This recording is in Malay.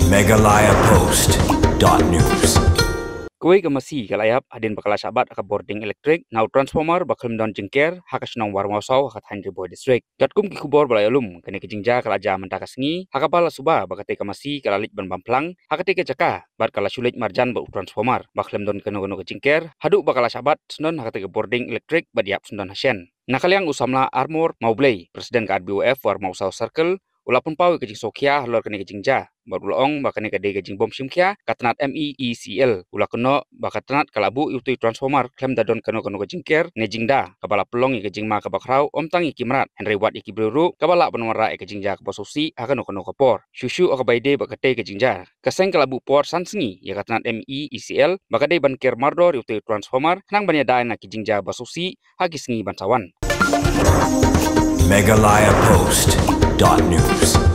megalayapost.news. Kuwi masih kalayap adin bakal sabat ka boarding elektrik now transformer bakal don jengker hakasnong warmosau hakat Henry Boy district. Gatkum ki kubor balayalum kene kijingja kalaja mentakasngi hakapala suba bakate ka masih kalalik ban bamplang hakate ke jaka bat kala sulit marjan ba transformer bakal don keno jengker haduk bakal sabat snon hakate ka boarding elektrik badiap snon hasen. Nakaliang usamla armor maublay presiden ka RBOF war mausau circle ulapun pau ke jing sokia halor kene jingja barulong bakane ka de jing bom simkia katanat MEECL ulakono bakatanat kalabu utui transformer klem dadon kano jingker ne jingda kabala pelong ke jingma ka bakrau omtang ikimrat Henry Wat ikibruru kabala penwara ke jingja ka bososi akano kapor shushu akabaide bakate ke jingja kaseng kalabu por sansingi ya katanat MEECL bakade banker mardor utui transformer nang banyada na ke jingja bososi hagisngi bansawan megalayapost.news.